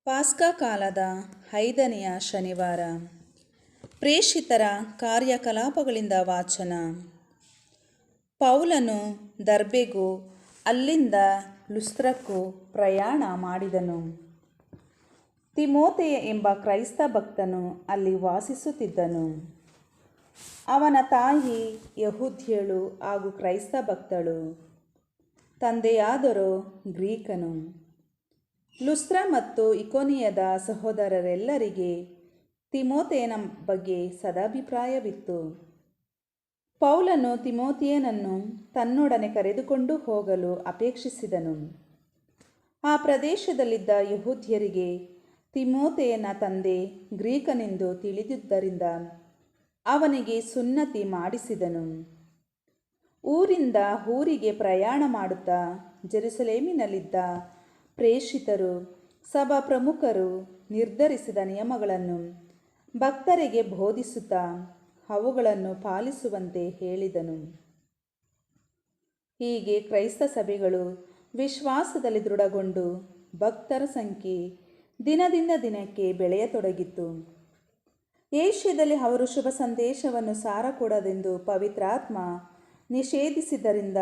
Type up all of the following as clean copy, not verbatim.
ಪಾಸ್ಕಾ ಕಾಲದ 5ನೆಯ ಶನಿವಾರ. ಪ್ರೇಷಿತರ ಕಾರ್ಯಕಲಾಪಗಳಿಂದ ವಾಚನ. ಪೌಲನು ದರ್ಬೆಗೂ ಅಲ್ಲಿಂದ ಲುಸ್ತ್ರಕ್ಕೂ ಪ್ರಯಾಣ ಮಾಡಿದನು. ತಿಮೋಥೆಯ ಎಂಬ ಕ್ರೈಸ್ತ ಭಕ್ತನು ಅಲ್ಲಿ ವಾಸಿಸುತ್ತಿದ್ದನು. ಅವನ ತಾಯಿ ಯಹೂದ್ಯಳು ಹಾಗೂ ಕ್ರೈಸ್ತ ಭಕ್ತಳು. ತಂದೆಯಾದರೋ ಗ್ರೀಕನು. ಲುಸ್ತ್ರ ಮತ್ತು ಇಕೋನಿಯದ ಸಹೋದರರೆಲ್ಲರಿಗೆ ತಿಮೋಥೆಯನ ಬಗ್ಗೆ ಸದಾಭಿಪ್ರಾಯವಿತ್ತು. ಪೌಲನು ತಿಮೋಥೆಯನನ್ನು ತನ್ನೊಡನೆ ಕರೆದುಕೊಂಡು ಹೋಗಲು ಅಪೇಕ್ಷಿಸಿದನು. ಆ ಪ್ರದೇಶದಲ್ಲಿದ್ದ ಯಹೂದ್ಯರಿಗೆ ತಿಮೋಥೆಯನ ತಂದೆ ಗ್ರೀಕನೆಂದು ತಿಳಿದಿದ್ದರಿಂದ ಅವನಿಗೆ ಸುನ್ನತಿ ಮಾಡಿಸಿದನು. ಊರಿಂದ ಊರಿಗೆ ಪ್ರಯಾಣ ಮಾಡುತ್ತಾ ಜೆರುಸಲೇಮಿನಲ್ಲಿದ್ದ ಪ್ರೇಷಿತರು, ಸಭಾ ಪ್ರಮುಖರು ನಿರ್ಧರಿಸಿದ ನಿಯಮಗಳನ್ನು ಭಕ್ತರಿಗೆ ಬೋಧಿಸುತ್ತಾ ಅವುಗಳನ್ನು ಪಾಲಿಸುವಂತೆ ಹೇಳಿದನು. ಹೀಗೆ ಕ್ರೈಸ್ತ ಸಭೆಗಳು ವಿಶ್ವಾಸದಲ್ಲಿ ದೃಢಗೊಂಡು ಭಕ್ತರ ಸಂಖ್ಯೆ ದಿನದಿಂದ ದಿನಕ್ಕೆ ಬೆಳೆಯತೊಡಗಿತು. ಏಷ್ಯಾದಲ್ಲಿ ಅವರು ಶುಭ ಸಂದೇಶವನ್ನು ಸಾರಕೂಡದೆಂದು ಪವಿತ್ರಾತ್ಮ ನಿಷೇಧಿಸಿದ್ದರಿಂದ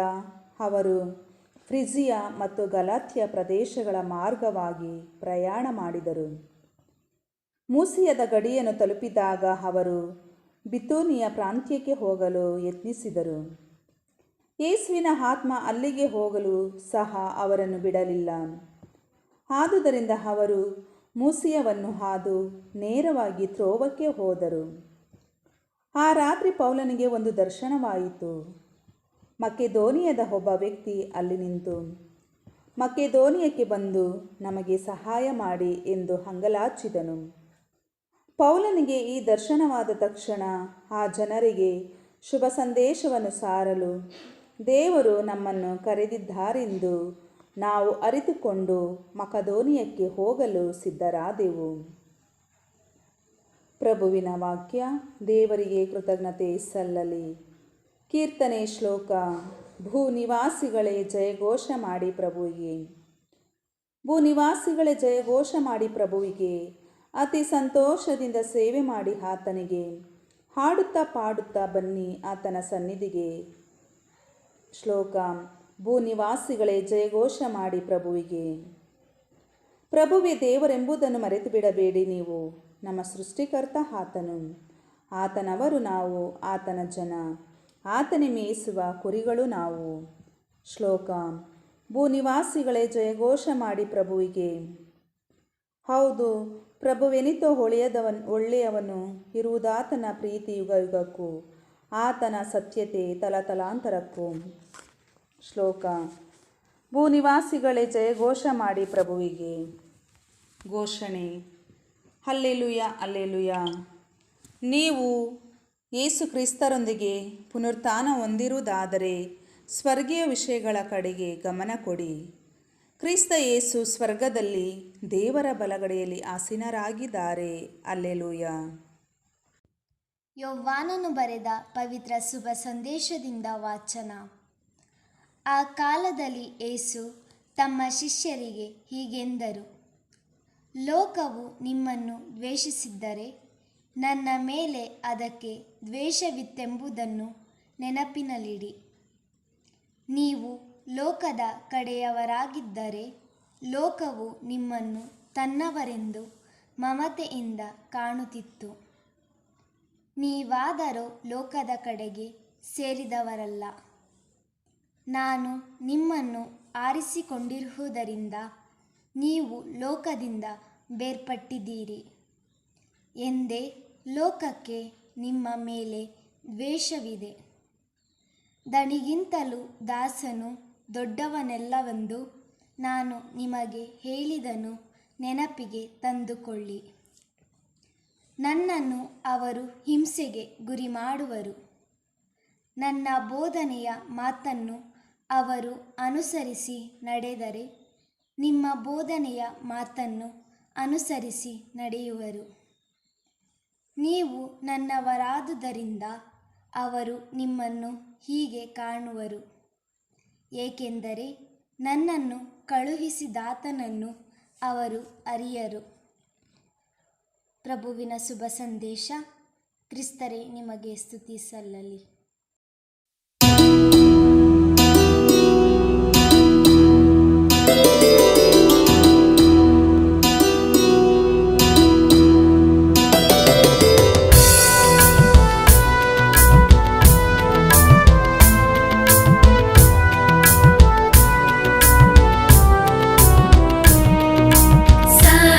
ಅವರು ಫ್ರಿಜಿಯಾ ಮತ್ತು ಗಲಾತ್ಯ ಪ್ರದೇಶಗಳ ಮಾರ್ಗವಾಗಿ ಪ್ರಯಾಣ ಮಾಡಿದರು. ಮೂಸಿಯದ ಗಡಿಯನ್ನು ತಲುಪಿದಾಗ ಅವರು ಬಿಥೂನಿಯ ಪ್ರಾಂತ್ಯಕ್ಕೆ ಹೋಗಲು ಯತ್ನಿಸಿದರು. ಯೇಸುವಿನ ಆತ್ಮ ಅಲ್ಲಿಗೆ ಹೋಗಲು ಸಹ ಅವರನ್ನು ಬಿಡಲಿಲ್ಲ. ಆದುದರಿಂದ ಅವರು ಮೂಸಿಯವನ್ನು ಹಾದು ನೇರವಾಗಿ ತ್ರೋವಕ್ಕೆ ಹೋದರು. ಆ ರಾತ್ರಿ ಪೌಲನಿಗೆ ಒಂದು ದರ್ಶನವಾಯಿತು. ಮಕೆದೋನಿಯದ ಒಬ್ಬ ವ್ಯಕ್ತಿ ಅಲ್ಲಿ ನಿಂತು, ಮಕೆದೋನಿಯಕ್ಕೆ ಬಂದು ನಮಗೆ ಸಹಾಯ ಮಾಡಿ ಎಂದು ಅಂಗಲಾಚಿದನು. ಪೌಲನಿಗೆ ಈ ದರ್ಶನವಾದ ತಕ್ಷಣ ಆ ಜನರಿಗೆ ಶುಭ ಸಂದೇಶವನ್ನು ಸಾರಲು ದೇವರು ನಮ್ಮನ್ನು ಕರೆದಿದ್ದಾರೆಂದು ನಾವು ಅರಿತುಕೊಂಡು ಮಕೆದೋನಿಯಕ್ಕೆ ಹೋಗಲು ಸಿದ್ಧರಾದೆವು. ಪ್ರಭುವಿನ ವಾಕ್ಯ. ದೇವರಿಗೆ ಕೃತಜ್ಞತೆ ಸಲ್ಲಲಿ. ಕೀರ್ತನೆ. ಶ್ಲೋಕ. ಭೂನಿವಾಸಿಗಳೇ ಜಯಘೋಷ ಮಾಡಿ ಪ್ರಭುವಿಗೆ. ಭೂನಿವಾಸಿಗಳೇ ಜಯಘೋಷ ಮಾಡಿ ಪ್ರಭುವಿಗೆ. ಅತಿ ಸಂತೋಷದಿಂದ ಸೇವೆ ಮಾಡಿ ಆತನಿಗೆ. ಹಾಡುತ್ತಾ ಪಾಡುತ್ತಾ ಬನ್ನಿ ಆತನ ಸನ್ನಿಧಿಗೆ. ಶ್ಲೋಕ. ಭೂನಿವಾಸಿಗಳೇ ಜಯಘೋಷ ಮಾಡಿ ಪ್ರಭುವಿಗೆ. ಪ್ರಭುವೇ ದೇವರೆಂಬುದನ್ನು ಮರೆತು ಬಿಡಬೇಡಿ. ನೀವು ನಮ್ಮ ಸೃಷ್ಟಿಕರ್ತ ಆತನು. ಆತನವರು ನಾವು, ಆತನ ಜನ, ಆತನೇ ಮೇಯಿಸುವ ಕುರಿಗಳು ನಾವು. ಶ್ಲೋಕ. ಭೂನಿವಾಸಿಗಳೇ ಜಯಘೋಷ ಮಾಡಿ ಪ್ರಭುವಿಗೆ. ಹೌದು, ಪ್ರಭುವೆನಿತೋ ಒಳ್ಳೆಯವನು ಇರುವುದಾತನ ಪ್ರೀತಿ ಯುಗ ಯುಗಕ್ಕೂ, ಆತನ ಸತ್ಯತೆ ತಲತಲಾಂತರಕ್ಕೂ. ಶ್ಲೋಕ. ಭೂನಿವಾಸಿಗಳೇ ಜಯಘೋಷ ಮಾಡಿ ಪ್ರಭುವಿಗೆ. ಘೋಷಣೆ. Hallelujah, hallelujah. ನೀವು ಯೇಸು ಕ್ರಿಸ್ತರೊಂದಿಗೆ ಪುನರುತ್ಥಾನ ಹೊಂದಿರುವುದಾದರೆ ಸ್ವರ್ಗೀಯ ವಿಷಯಗಳ ಕಡೆಗೆ ಗಮನ ಕೊಡಿ. ಕ್ರಿಸ್ತ ಯೇಸು ಸ್ವರ್ಗದಲ್ಲಿ ದೇವರ ಬಲಗಡೆಯಲ್ಲಿ ಆಸೀನರಾಗಿದ್ದಾರೆ. ಹಲ್ಲೆಲೂಯ. ಯೋಹಾನನು ಬರೆದ ಪವಿತ್ರ ಶುಭ ಸಂದೇಶದಿಂದ ವಾಚನ. ಆ ಕಾಲದಲ್ಲಿ ಯೇಸು ತಮ್ಮ ಶಿಷ್ಯರಿಗೆ ಹೀಗೆಂದರು, ಲೋಕವು ನಿಮ್ಮನ್ನು ದ್ವೇಷಿಸಿದ್ದರೆ ನನ್ನ ಮೇಲೆ ಅದಕ್ಕೆ ದ್ವೇಷವಿತ್ತೆಂಬುದನ್ನು ನೆನಪಿನಲ್ಲಿಡಿ. ನೀವು ಲೋಕದ ಕಡೆಯವರಾಗಿದ್ದರೆ ಲೋಕವು ನಿಮ್ಮನ್ನು ತನ್ನವರೆಂದು ಮಮತೆಯಿಂದ ಕಾಣುತ್ತಿತ್ತು. ನೀವಾದರೋ ಲೋಕದ ಕಡೆಗೆ ಸೇರಿದವರಲ್ಲ. ನಾನು ನಿಮ್ಮನ್ನು ಆರಿಸಿಕೊಂಡಿರುವುದರಿಂದ ನೀವು ಲೋಕದಿಂದ ಬೇರ್ಪಟ್ಟಿದ್ದೀರಿ ಎಂದೇ ಲೋಕಕ್ಕೆ ನಿಮ್ಮ ಮೇಲೆ ದ್ವೇಷವಿದೆ. ದಣಿಗಿಂತಲೂ ದಾಸನು ದೊಡ್ಡವನೆಲ್ಲವೆಂದು ನಾನು ನಿಮಗೆ ಹೇಳಿದನು ನೆನಪಿಗೆ ತಂದುಕೊಳ್ಳಿ. ನನ್ನನ್ನು ಅವರು ಹಿಂಸೆಗೆ ಗುರಿ ಮಾಡುವರು. ನನ್ನ ಬೋಧನೆಯ ಮಾತನ್ನು ಅವರು ಅನುಸರಿಸಿ ನಡೆದರೆ ನಿಮ್ಮ ಬೋಧನೆಯ ಮಾತನ್ನು ಅನುಸರಿಸಿ ನಡೆಯುವರು. ನೀವು ನನ್ನವರಾದುದರಿಂದ ಅವರು ನಿಮ್ಮನ್ನು ಹೀಗೆ ಕಾಣುವರು. ಏಕೆಂದರೆ ನನ್ನನ್ನು ಕಳುಹಿಸಿದಾತನನ್ನು ಅವರು ಅರಿಯರು. ಪ್ರಭುವಿನ ಶುಭ ಸಂದೇಶ. ಕ್ರಿಸ್ತರೇ ನಿಮಗೆ ಸ್ತುತಿ ಸಲ್ಲಲಿ. सा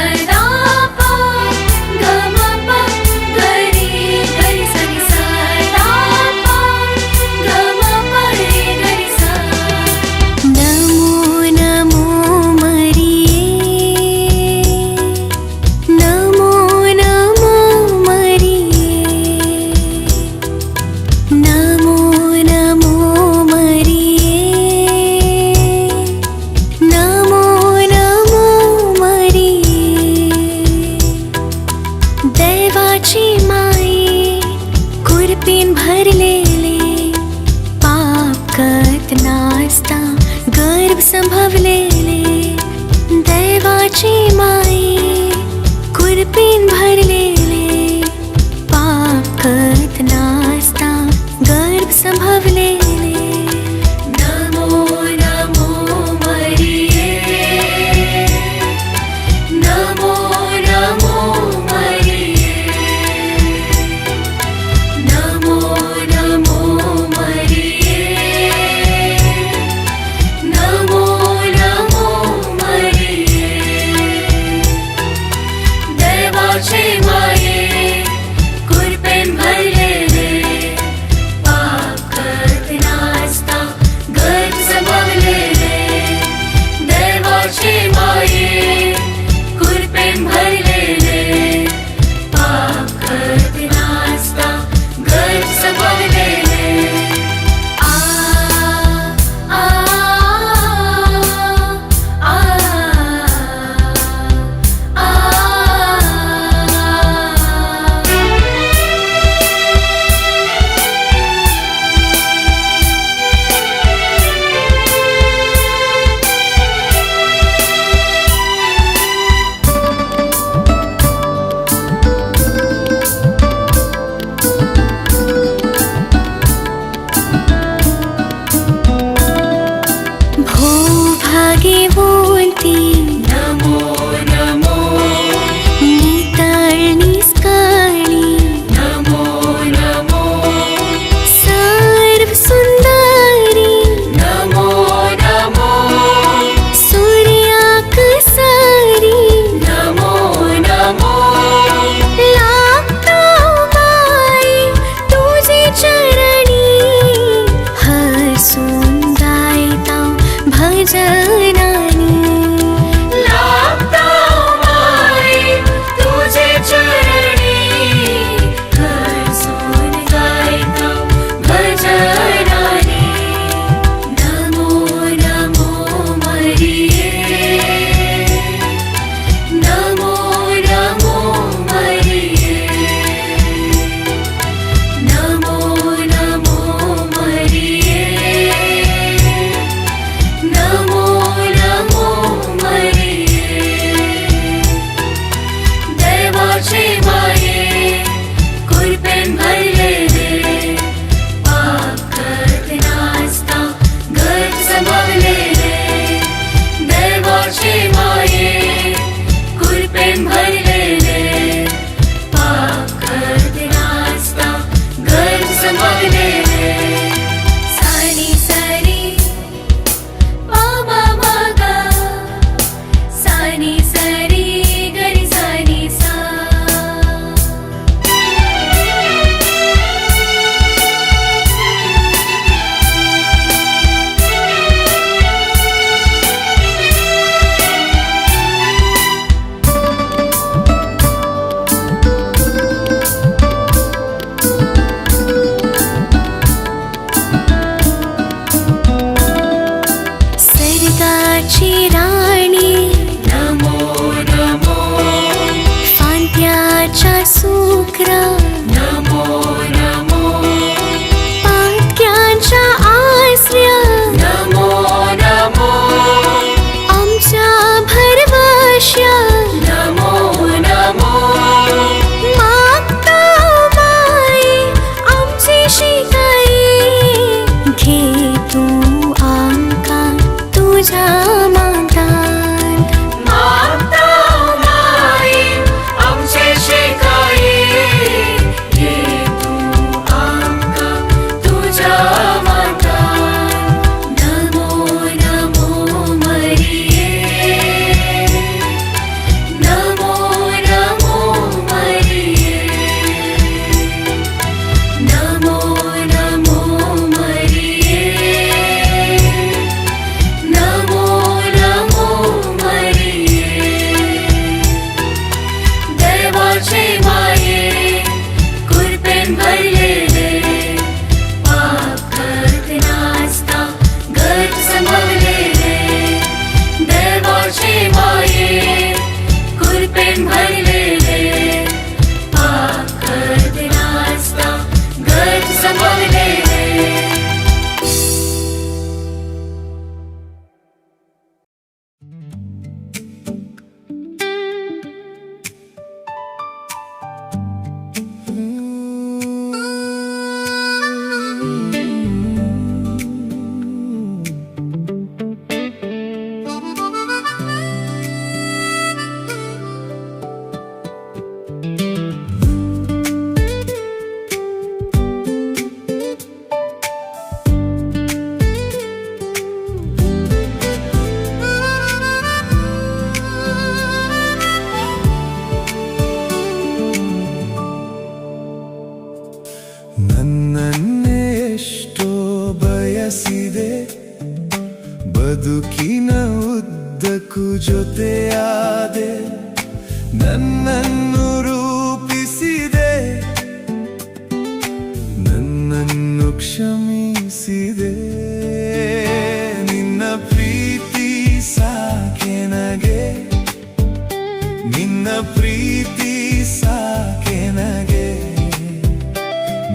ನಿನ್ನ ಪ್ರೀತಿ ಸಾಕೆ ನಗೆ,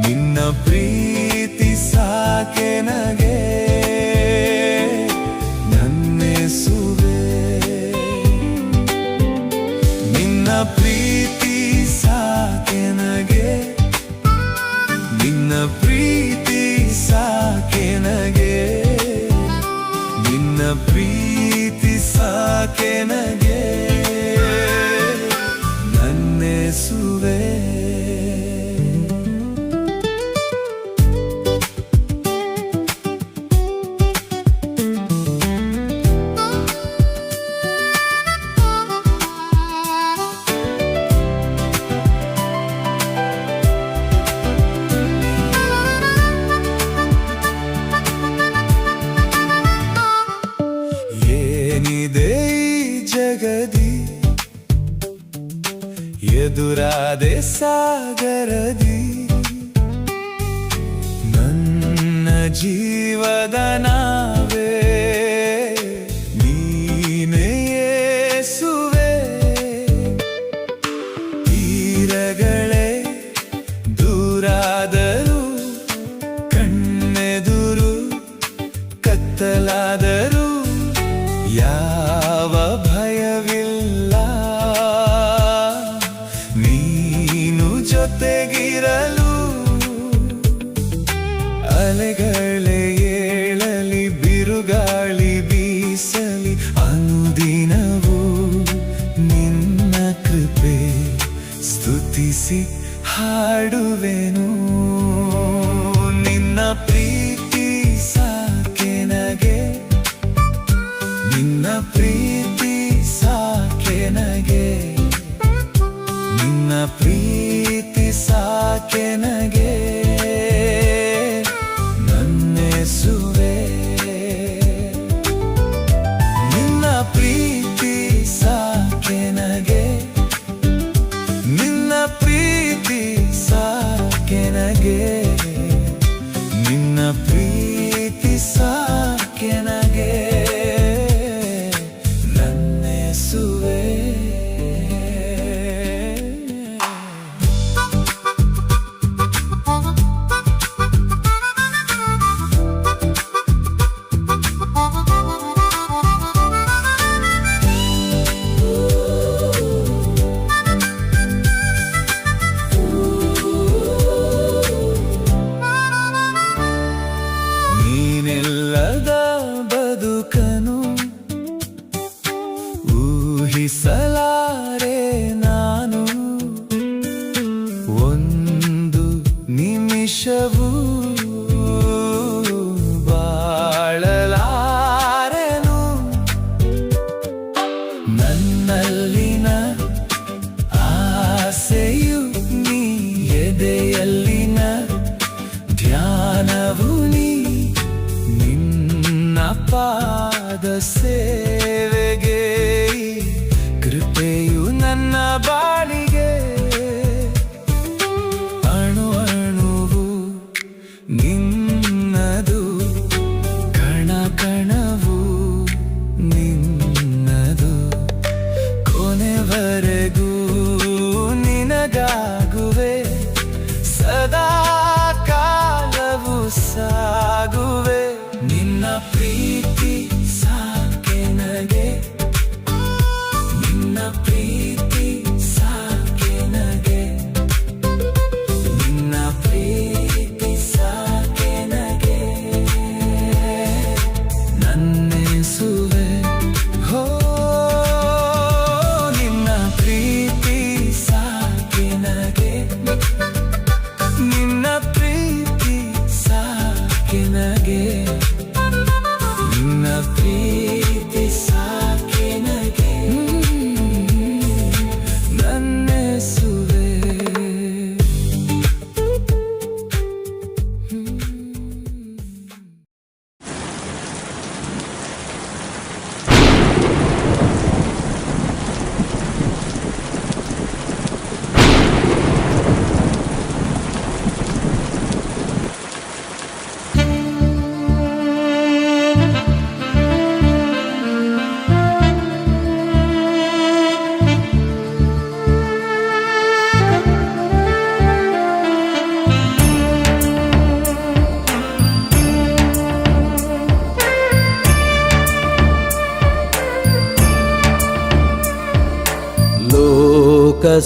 ನಿನ್ನ ಪ್ರೀತಿ ಸಾಕೆ ನಗೆ, ನನ್ನೆಸುವೆ. ನಿನ್ನ ಪ್ರೀತಿ ಸಾಕೆ ನಗೆ, ನಿನ್ನ ಪ್ರೀತಿ ಸಾಕೆ ನಗೆ, ನಿನ್ನ ಪ್ರೀತಿ ಸಾಕೆ ನಗೆ, ನನ್ನೆಸುವೆ. ಏನಿದೆ ಈ ಜಗದಿ, ಎದುರಾದೆ ಸಾಗರದಿ, ನನ್ನ ಜೀವದ ನಾವೇ ನೀನೇ ಯೇಸುವೆ. ತೀರಗಳೇ ದೂರಾದರೂ, ಕಣ್ಣೆದುರು ಕತ್ತಲಾದರೂ ಯಾವ ಭಯವಿಲ್ಲ, ನೀನು ಜೊತೆಗಿರಲು. ಅಲೆಗಳೇ ಏಳಲಿ, ಬಿರುಗಾಳಿ ಬೀಸಲಿ, ಅನುದಿನವೂ ನಿನ್ನ ಕೃಪೆ ಸ್ತುತಿಸಿ ಹಾಡುವೆನು. ನಿನ್ನ ಪ್ರೀತಿ ಸಾಕೆ ನಗೆ, ನಿನ್ನ ಪ್ರೀತಿ ಸಾಕೆ ನಗೆ, ನಿನ್ನ ಪ್ರೀತಿ ಸಾಕೆ ನಗೆ, ನನ್ನೆಸುವೆ. ನಿನ್ನ ಪ್ರೀತಿ ಸಾಕೆ ನಗೆ, ನಿನ್ನ ಪ್ರೀತಿ ಸಾಕೆ ನಗೆ, ನಿನ್ನ ಪ್ರೀತಿ ಸಾಕೆ ನಗೆ, ನನ್ನೆಸುವೆ. ನೀನಿಲ್ಲದ ಬದುಕನು ಊಹಿಸಲಾರೆ ನಾನು, ಒಂದು ನಿಮಿಷವೂ ಬಾಳಲಾರೆನು. ನನ್ನಲ್ಲಿನ ಆಸೆಯು ನೀ, ಎದೆಯಲ್ಲಿನ ಧ್ಯಾನವು ನೀ, ನಿನ್ನ ಪಾದ ಸೇವೆಗೆ ಕೃಪೆಯು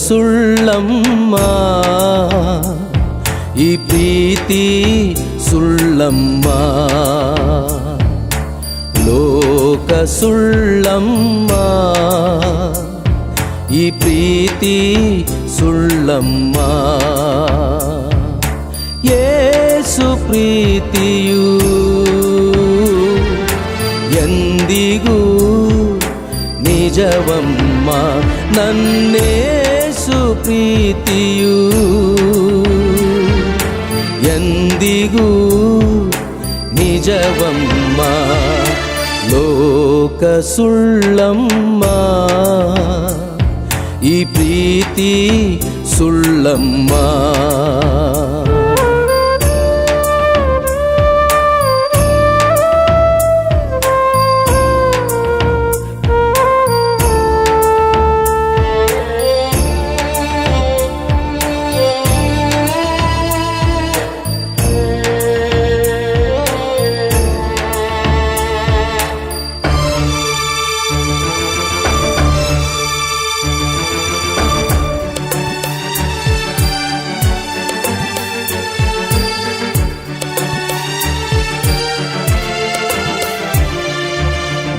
ಸುಳ್ಳಮ್ಮ ಈ ಪ್ರೀತಿ ಸುಳ್ಳಮ್ಮ ಲೋಕ ಸುಳ್ಳಮ್ಮ ಈ ಪ್ರೀತಿ ಸುಳ್ಳಮ್ಮ ಯೇಸು ಪ್ರೀತಿಯು ಎಂದಿಗೂ ನಿಜವಮ್ಮ ನನ್ನೇಸು ಪ್ರೀತಿಯು ಎಂದಿಗೂ ನಿಜವಮ್ಮ ಲೋಕ ಸುಳ್ಳಮ್ಮ ಈ ಪ್ರೀತಿ ಸುಳ್ಳಮ್ಮ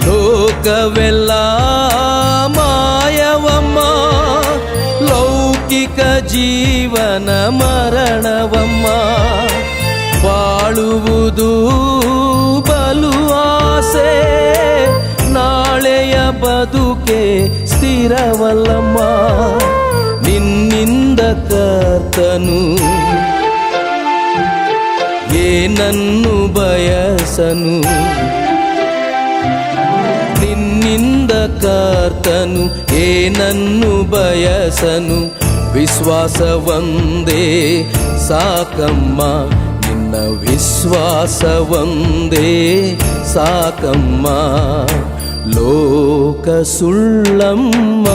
ಲೋಕವೆಲ್ಲ ಮಾಯವಮ್ಮ ಲೌಕಿಕ ಜೀವನ ಮರಣವಮ್ಮ ಬಾಳುವುದು ಬಲು ಆಸೆ ನಾಳೆಯ ಬದುಕೆ ಸ್ಥಿರವಲ್ಲಮ್ಮ ನಿನ್ನಿಂದ ಕರ್ತನು ಏನನ್ನು ಬಯಸನು ನಿನ್ನಿಂದ ಕರ್ತನು ಏನನ್ನು ಬಯಸನು ವಿಶ್ವಾಸವಂದೇ ಸಾಕಮ್ಮ ನಿನ್ನ ವಿಶ್ವಾಸವಂದೇ ಸಾಕಮ್ಮ ಲೋಕ ಸುಳ್ಳಮ್ಮ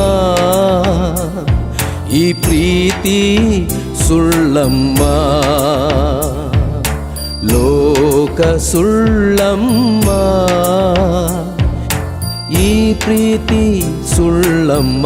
ಈ ಪ್ರೀತಿ ಸುಳ್ಳಮ್ಮ ಲೋಕ ಸುಳ್ಳಮ್ಮ ಈ ಪ್ರೀತಿ ಸುಳ್ಳಮ್ಮ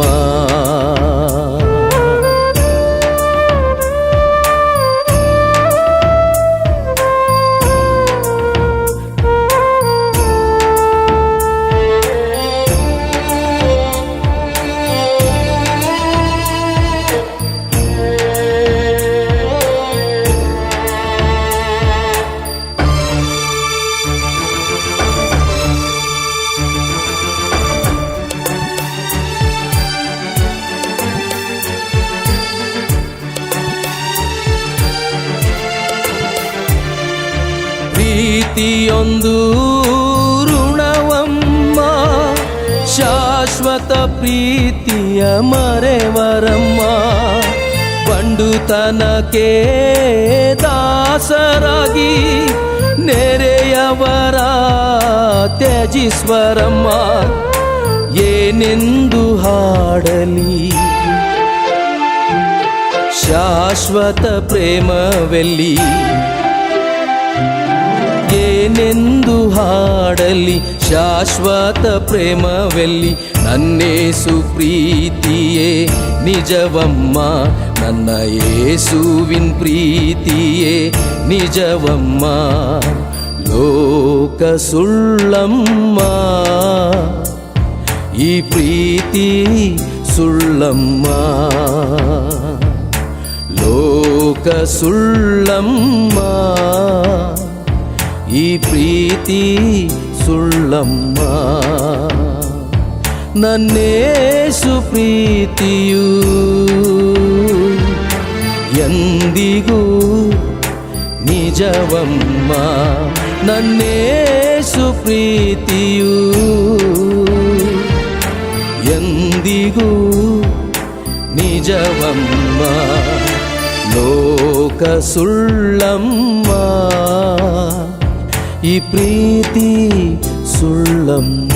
ಪ್ರೀತಿಯೊಂದು ಋಣವಮ್ಮ ಶಾಶ್ವತ ಪ್ರೀತಿಯ ಮರೆವರಮ್ಮ ಬಂಡುತನಕ್ಕೆ ದಾಸರಾಗಿ ನೆರೆಯವರ ತ್ಯಜಿಸ್ವರಮ್ಮ ಏನೆಂದು ಹಾಡಲಿ ಶಾಶ್ವತ ಪ್ರೇಮವೆಲ್ಲಿ ಏನೆಂದು ಹಾಡಲಿ ಶಾಶ್ವತ ಪ್ರೇಮವೆಲ್ಲಿ ನನ್ನೇಸು ಪ್ರೀತಿಯೇ ನಿಜವಮ್ಮ ನನ್ನ ಯೇಸುವಿನ ಪ್ರೀತಿಯೇ ನಿಜವಮ್ಮ ಲೋಕ ಸುಳ್ಳಮ್ಮ ಈ ಪ್ರೀತಿ ಸುಳ್ಳಮ್ಮ ಲೋಕ ಸುಳ್ಳಮ್ಮ ಈ ಪ್ರೀತಿ ಸುಳ್ಳಮ್ಮ ನನ್ನೇಸು ಪ್ರೀತಿಯು ಎಂದಿಗೂ ನಿಜವಮ್ಮ ನನ್ನೇಸು ಪ್ರೀತಿಯು ಎಂದಿಗೂ ನಿಜವಮ್ಮ ಲೋಕ ಸುಳ್ಳಮ್ಮ ಈ ಪ್ರೀತಿ ಸುಳ್ಳಮ್ಮ